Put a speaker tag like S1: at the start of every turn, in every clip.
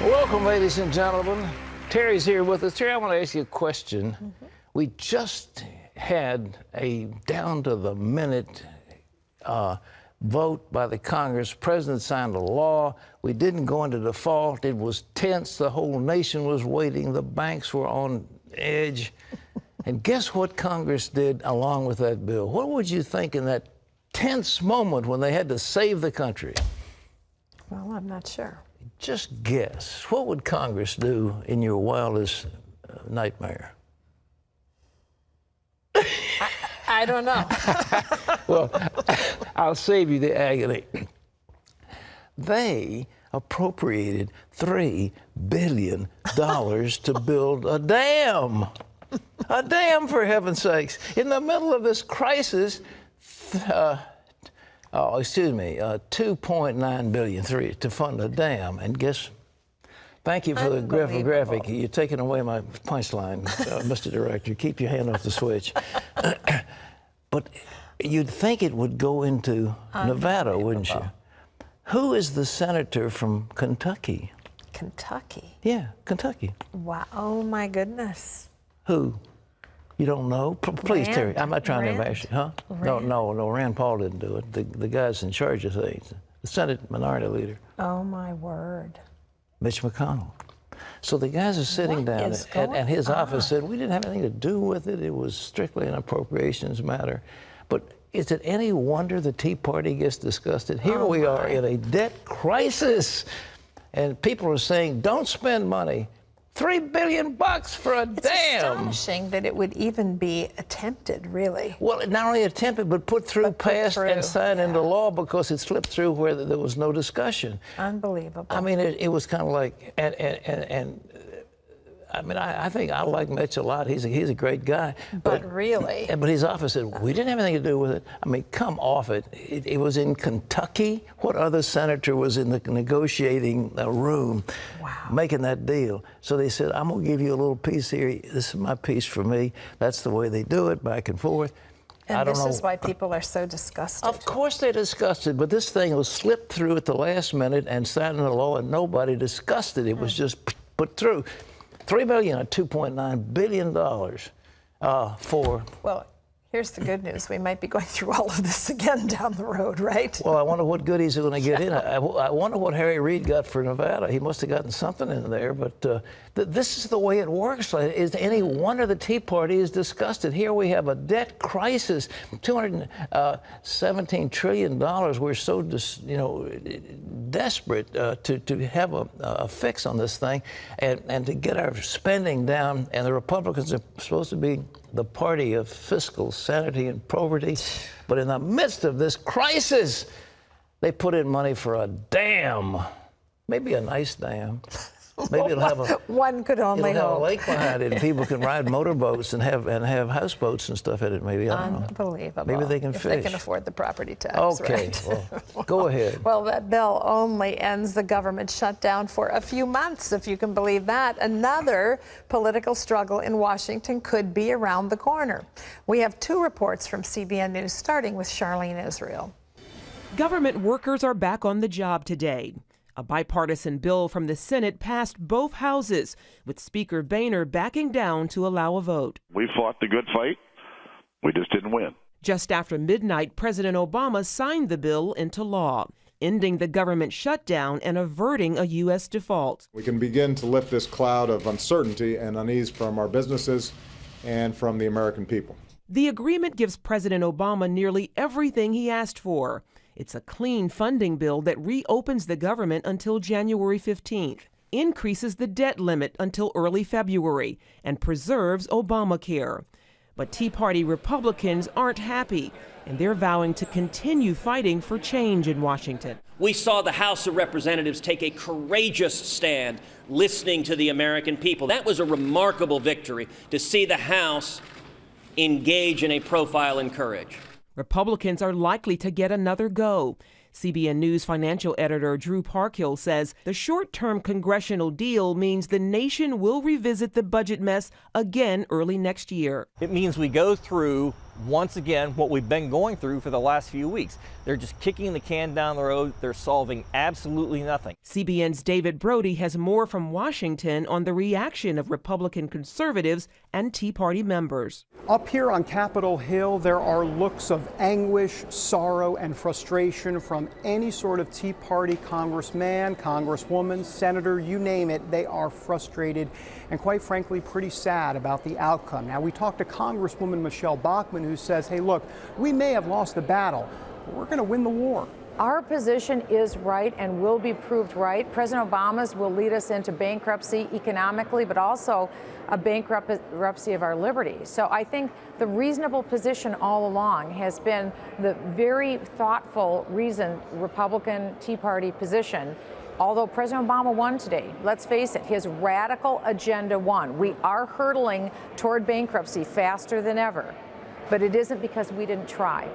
S1: Welcome, ladies and gentlemen. Terry's here with us. Terry, I want to ask you a question. We just had a down-to-the-minute vote by the Congress. President signed a law. We didn't go into default. It was tense. The whole nation was waiting. The banks were on edge. And guess what Congress did along with that bill? What would you think in that tense moment when they had to save the country?
S2: Well, I'm not sure.
S1: Just guess. What would Congress do in your wildest nightmare?
S2: I don't know.
S1: Well, I'll save you the agony. They appropriated $3 billion to build a dam. A dam, for heaven's sakes. In the middle of this crisis, $2.9 billion to fund a dam. And guess, thank you for the graphic. You're taking away my punchline, Mr. Director. Keep your hand off the switch. But you'd think it would go into Nevada, wouldn't you? Who is the senator from Kentucky?
S2: Kentucky?
S1: Yeah, Kentucky.
S2: Wow. Oh, my goodness.
S1: Who? You don't know? Please,
S2: Rand.
S1: Terry. I'm not trying to embarrass you, huh?
S2: Rand.
S1: No. Rand Paul didn't do it. The guy's in charge of things. The Senate Minority Leader.
S2: Oh, my word.
S1: Mitch McConnell. So the guys are sitting down, and his office said, we didn't have anything to do with it. It was strictly an appropriations matter. But is it any wonder the Tea Party gets disgusted? Here we are in a debt crisis, and people are saying, don't spend money. $3 billion for a dam.
S2: It's astonishing that it would even be attempted, really.
S1: Well, not only attempted, but put through, passed, and signed into law because it slipped through where there was no discussion.
S2: Unbelievable.
S1: I mean, it was kind of like, I mean, I think I like Mitch a lot. He's a great guy.
S2: But really.
S1: But his office said, we didn't have anything to do with it. I mean, come off it. It was in Kentucky. What other senator was in the negotiating room making that deal? So they said, I'm going to give you a little piece here. This is my piece for me. That's the way they do it, back and forth.
S2: And this is why people are so disgusted.
S1: Of course they're disgusted, but this thing was slipped through at the last minute and signed into law, and nobody discussed it. It was just put through. $3 billion or $2.9 billion for...
S2: Well, here's the good news. We might be going through all of this again down the road, right?
S1: Well, I wonder what goodies are going to get in. I wonder what Harry Reid got for Nevada. He must have gotten something in there, but this is the way it works. Is any wonder the Tea Party is disgusted? Here we have a debt crisis, $217 trillion. We're so desperate to have a fix on this thing and to get our spending down. And the Republicans are supposed to be the party of fiscal sanity and probity. But in the midst of this crisis, they put in money for a dam. Maybe a nice dam. Maybe it'll have a
S2: one could only
S1: it'll have
S2: hope.
S1: a lake behind it, and people can ride motorboats and have houseboats and stuff in it. Maybe I don't know.
S2: Unbelievable.
S1: Maybe they can
S2: if
S1: fish.
S2: They can afford the property tax.
S1: Okay,
S2: right?
S1: well, go ahead.
S2: Well, that bill only ends the government shutdown for a few months, if you can believe that. Another political struggle in Washington could be around the corner. We have two reports from CBN News, starting with Charlene Israel.
S3: Government workers are back on the job today. A bipartisan bill from the Senate passed both houses, with Speaker Boehner backing down to allow a vote.
S4: We fought the good fight. We just didn't win.
S3: Just after midnight, President Obama signed the bill into law, ending the government shutdown and averting a U.S. default.
S5: We can begin to lift this cloud of uncertainty and unease from our businesses and from the American people.
S3: The agreement gives President Obama nearly everything he asked for. It's a clean funding bill that reopens the government until January 15th, increases the debt limit until early February, and preserves Obamacare. But Tea Party Republicans aren't happy, and they're vowing to continue fighting for change in Washington.
S6: We saw the House of Representatives take a courageous stand, listening to the American people. That was a remarkable victory, to see the House engage in a profile in courage.
S3: Republicans are likely to get another go. CBN News financial editor Drew Parkhill says the short-term congressional deal means the nation will revisit the budget mess again early next year.
S7: It means we go through once again, what we've been going through for the last few weeks. They're just kicking the can down the road. They're solving absolutely nothing.
S3: CBN's David Brody has more from Washington on the reaction of Republican conservatives and Tea Party members.
S8: Up here on Capitol Hill, there are looks of anguish, sorrow, and frustration from any sort of Tea Party congressman, congresswoman, senator, you name it. They are frustrated and, quite frankly, pretty sad about the outcome. Now, we talked to Congresswoman Michelle Bachmann, who says, hey, look, we may have lost the battle, but we're going to win the war.
S9: Our position is right and will be proved right. President Obama's will lead us into bankruptcy economically, but also a bankruptcy of our liberty. So I think the reasonable position all along has been the very thoughtful, reasoned Republican Tea Party position. Although President Obama won today, let's face it, his radical agenda won. We are hurtling toward bankruptcy faster than ever, but it isn't because we didn't try.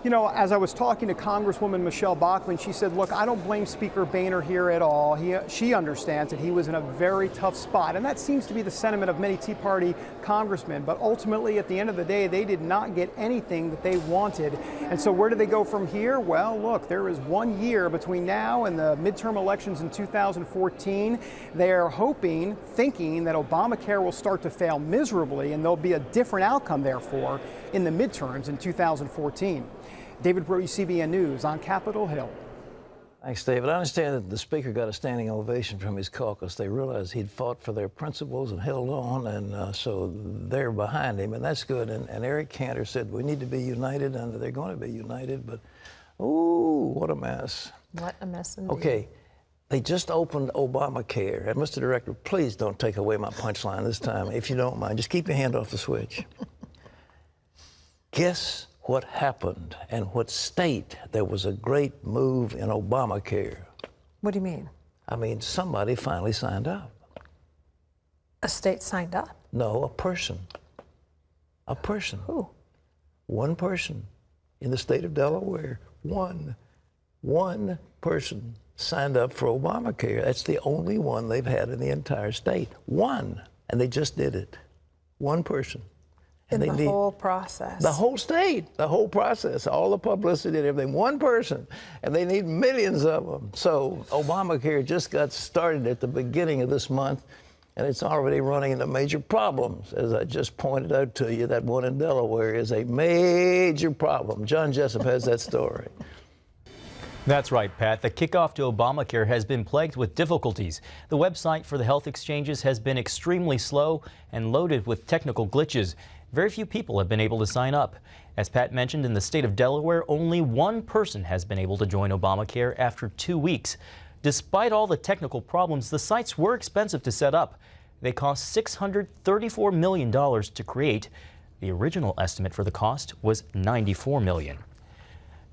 S8: You know, as I was talking to Congresswoman Michelle Bachmann, she said, look, I don't blame Speaker Boehner here at all. She understands that he was in a very tough spot. And that seems to be the sentiment of many Tea Party congressmen. But ultimately, at the end of the day, they did not get anything that they wanted. And so where do they go from here? Well, look, there is 1 year between now and the midterm elections in 2014. They are hoping, thinking that Obamacare will start to fail miserably and there'll be a different outcome, therefore, in the midterms in 2014. David Brody, CBN News on Capitol Hill.
S1: Thanks, David. I understand that the Speaker got a standing ovation from his caucus. They realized he'd fought for their principles and held on, and so they're behind him, and that's good. And Eric Cantor said we need to be united, and they're going to be united, but, ooh, what a mess.
S2: What a mess indeed.
S1: Okay, they just opened Obamacare. And, Mr. Director, please don't take away my punchline this time, if you don't mind. Just keep your hand off the switch. Guess what happened and what state there was a great move in Obamacare?
S2: What do you mean?
S1: I mean, somebody finally signed up.
S2: A state signed up?
S1: No, a person. A person.
S2: Who?
S1: One person in the state of Delaware. One person signed up for Obamacare. That's the only one they've had in the entire state. One. And they just did it. One person.
S2: And the whole process.
S1: The whole state, the whole process, all the publicity and everything. One person, and they need millions of them. So Obamacare just got started at the beginning of this month, and it's already running into major problems. As I just pointed out to you, that one in Delaware is a major problem. John Jessup has that story.
S10: That's right, Pat. The kickoff to Obamacare has been plagued with difficulties. The website for the health exchanges has been extremely slow and loaded with technical glitches. Very few people have been able to sign up. As Pat mentioned, in the state of Delaware, only one person has been able to join Obamacare after 2 weeks. Despite all the technical problems, the sites were expensive to set up. They cost $634 million to create. The original estimate for the cost was $94 million.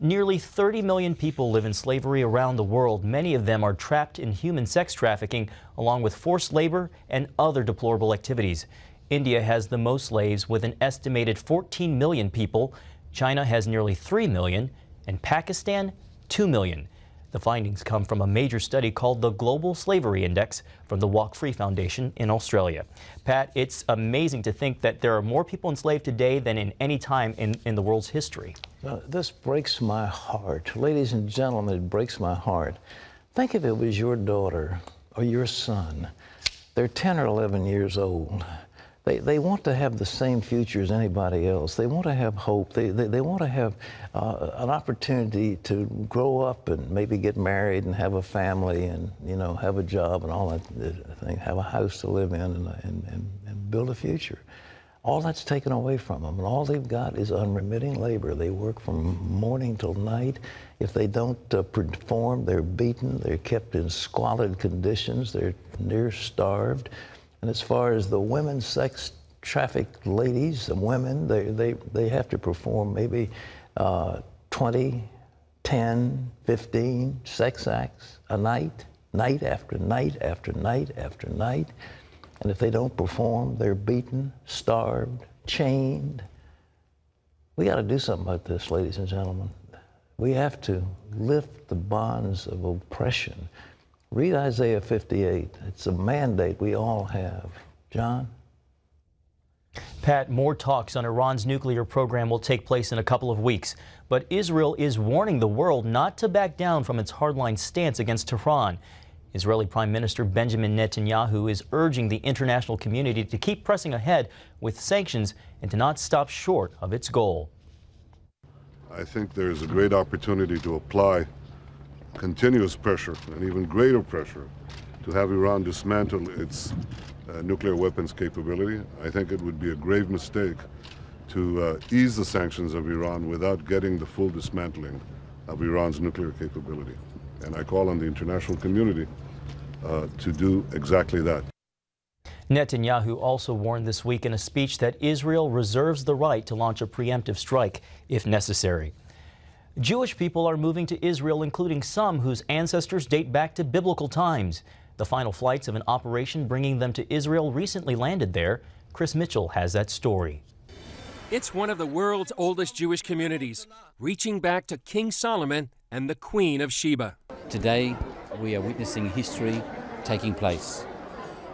S10: Nearly 30 million people live in slavery around the world. Many of them are trapped in human sex trafficking, along with forced labor and other deplorable activities. India has the most slaves with an estimated 14 million people. China has nearly 3 million, and Pakistan, 2 million. The findings come from a major study called the Global Slavery Index from the Walk Free Foundation in Australia. Pat, it's amazing to think that there are more people enslaved today than in any time in the world's history.
S1: This breaks my heart. Ladies and gentlemen, it breaks my heart. Think if it was your daughter or your son. They're 10 or 11 years old. They want to have the same future as anybody else. They want to have hope. They want to have an opportunity to grow up and maybe get married and have a family and, you know, have a job and all that thing, have a house to live in and build a future. All that's taken away from them, and all they've got is unremitting labor. They work from morning till night. If they don't perform, they're beaten. They're kept in squalid conditions. They're near starved. And as far as the women sex trafficked ladies, the women, they have to perform maybe 20, 10, 15 sex acts a night, night after night after night after night. And if they don't perform, they're beaten, starved, chained. We got to do something about this, ladies and gentlemen. We have to lift the bonds of oppression. Read Isaiah 58. It's a mandate we all have. John?
S10: Pat, more talks on Iran's nuclear program will take place in a couple of weeks. But Israel is warning the world not to back down from its hardline stance against Tehran. Israeli Prime Minister Benjamin Netanyahu is urging the international community to keep pressing ahead with sanctions and to not stop short of its goal.
S11: I think there is a great opportunity to apply continuous pressure and even greater pressure to have Iran dismantle its nuclear weapons capability. I think it would be a grave mistake to ease the sanctions of Iran without getting the full dismantling of Iran's nuclear capability. And I call on the international community to do exactly that.
S10: Netanyahu also warned this week in a speech that Israel reserves the right to launch a preemptive strike if necessary. Jewish people are moving to Israel, including some whose ancestors date back to biblical times. The final flights of an operation bringing them to Israel recently landed there. Chris Mitchell has that story.
S12: It's one of the world's oldest Jewish communities, reaching back to King Solomon and the Queen of Sheba.
S13: Today, we are witnessing history taking place.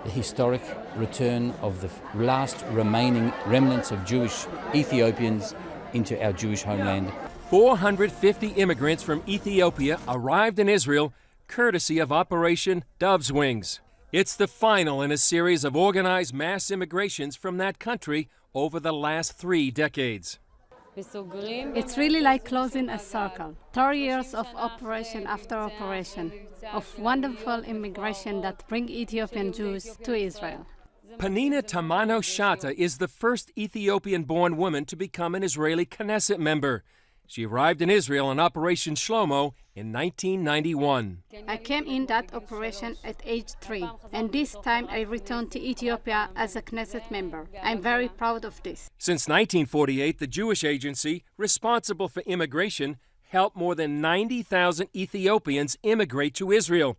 S13: The historic return of the last remaining remnants of Jewish Ethiopians into our Jewish homeland.
S12: 450 immigrants from Ethiopia arrived in Israel courtesy of Operation Dove's Wings. It's the final in a series of organized mass immigrations from that country over the last 3 decades.
S14: It's really like closing a circle. 30 years of operation after operation, of wonderful immigration that bring Ethiopian Jews to Israel.
S12: Panina Tamano Shata is the first Ethiopian-born woman to become an Israeli Knesset member. She arrived in Israel on Operation Shlomo in 1991.
S14: I came in that operation at age 3, and this time I returned to Ethiopia as a Knesset member. I'm very proud of this.
S12: Since 1948, the Jewish agency responsible for immigration helped more than 90,000 Ethiopians immigrate to Israel.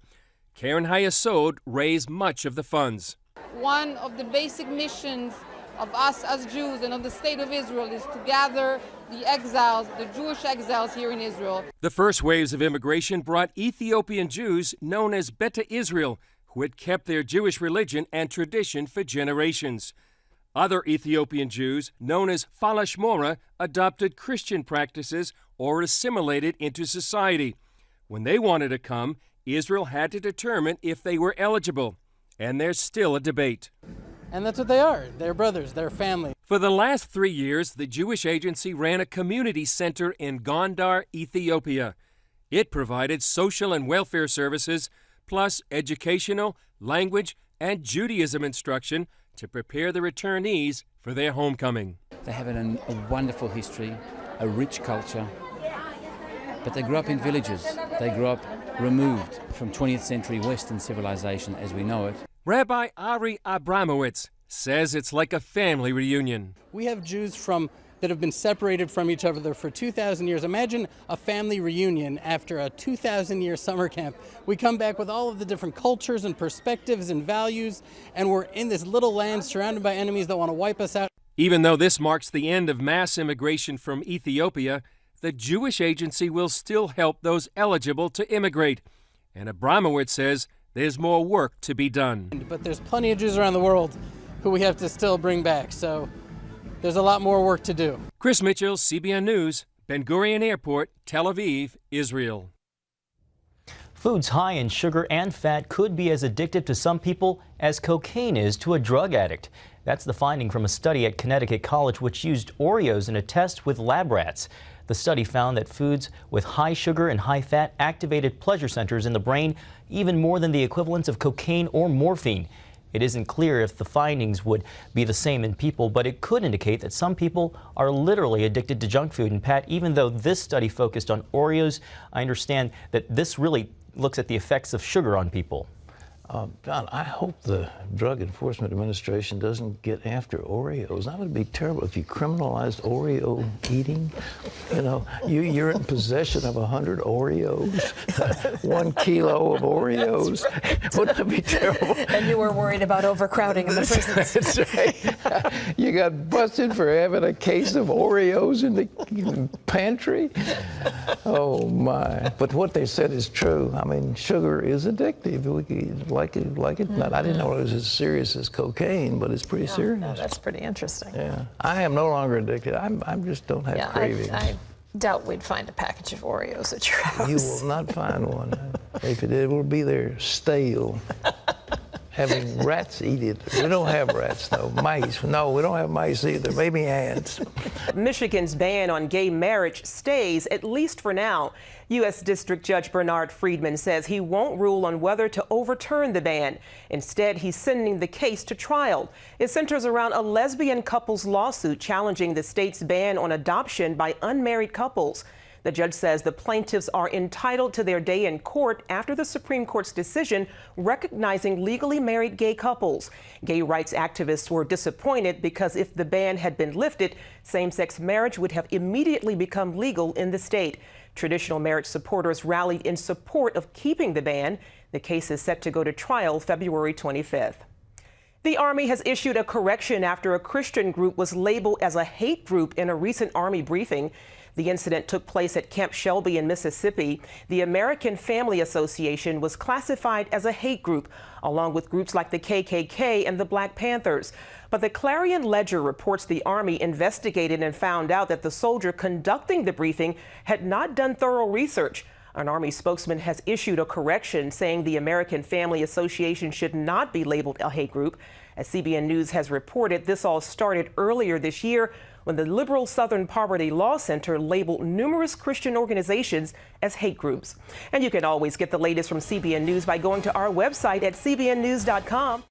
S12: Karen Hayasod raised much of the funds.
S15: One of the basic missions of us as Jews and of the state of Israel is to gather the exiles, the Jewish exiles here in Israel.
S12: The first waves of immigration brought Ethiopian Jews known as Beta Israel, who had kept their Jewish religion and tradition for generations. Other Ethiopian Jews, known as Falashmora, adopted Christian practices or assimilated into society. When they wanted to come, Israel had to determine if they were eligible. And there's still a debate.
S16: And that's what they are. They're brothers, they're family.
S12: For the last 3 years, the Jewish agency ran a community center in Gondar, Ethiopia. It provided social and welfare services, plus educational, language, and Judaism instruction to prepare the returnees for their homecoming.
S13: They have a wonderful history, a rich culture, but they grew up in villages. They grew up removed from 20th century Western civilization as we know it.
S12: Rabbi Ari Abramowitz says it's like a family reunion.
S16: We have Jews that have been separated from each other for 2,000 years. Imagine a family reunion after a 2,000-year summer camp. We come back with all of the different cultures and perspectives and values, and we're in this little land surrounded by enemies that want to wipe us out.
S12: Even though this marks the end of mass immigration from Ethiopia, the Jewish agency will still help those eligible to immigrate. And Abramowitz says there's more work to be done.
S16: But there's plenty of Jews around the world who we have to still bring back, so there's a lot more work to do.
S12: Chris Mitchell, CBN News, Ben Gurion Airport, Tel Aviv, Israel.
S10: Foods high in sugar and fat could be as addictive to some people as cocaine is to a drug addict. That's the finding from a study at Connecticut College which used Oreos in a test with lab rats. The study found that foods with high sugar and high fat activated pleasure centers in the brain even more than the equivalents of cocaine or morphine. It isn't clear if the findings would be the same in people, but it could indicate that some people are literally addicted to junk food. And Pat, even though this study focused on Oreos, I understand that this really looks at the effects of sugar on people.
S1: John, I hope the Drug Enforcement Administration doesn't get after Oreos. That would be terrible if you criminalized Oreo eating. You know, you're in possession of 100 Oreos, 1 kilo of Oreos. Wouldn't that be terrible?
S2: And you were worried about overcrowding in the prisons.
S1: That's right. You got busted for having a case of Oreos in the pantry. Oh, my. But what they said is true. I mean, sugar is addictive. like it. I didn't know it was as serious as cocaine, but it's pretty serious.
S2: Yeah, that's pretty interesting.
S1: Yeah, I am no longer addicted. I just don't have cravings.
S2: I doubt we'd find a package of Oreos at your house.
S1: You will not find one. If it will be there stale. Having rats eat it. We don't have rats, though. Mice. No, we don't have mice either. Maybe ants.
S3: Michigan's ban on gay marriage stays, at least for now. U.S. District Judge Bernard Friedman says he won't rule on whether to overturn the ban. Instead, he's sending the case to trial. It centers around a lesbian couple's lawsuit challenging the state's ban on adoption by unmarried couples. The judge says the plaintiffs are entitled to their day in court after the Supreme Court's decision recognizing legally married gay couples. Gay rights activists were disappointed because if the ban had been lifted, same-sex marriage would have immediately become legal in the state. Traditional marriage supporters rallied in support of keeping the ban. The case is set to go to trial February 25th. The Army has issued a correction after a Christian group was labeled as a hate group in a recent Army briefing. The incident took place at Camp Shelby in Mississippi. The American Family Association was classified as a hate group, along with groups like the KKK and the Black Panthers. But the Clarion Ledger reports the Army investigated and found out that the soldier conducting the briefing had not done thorough research. An Army spokesman has issued a correction saying the American Family Association should not be labeled a hate group. As CBN News has reported, this all started earlier this year when the liberal Southern Poverty Law Center labeled numerous Christian organizations as hate groups. And you can always get the latest from CBN News by going to our website at cbnnews.com.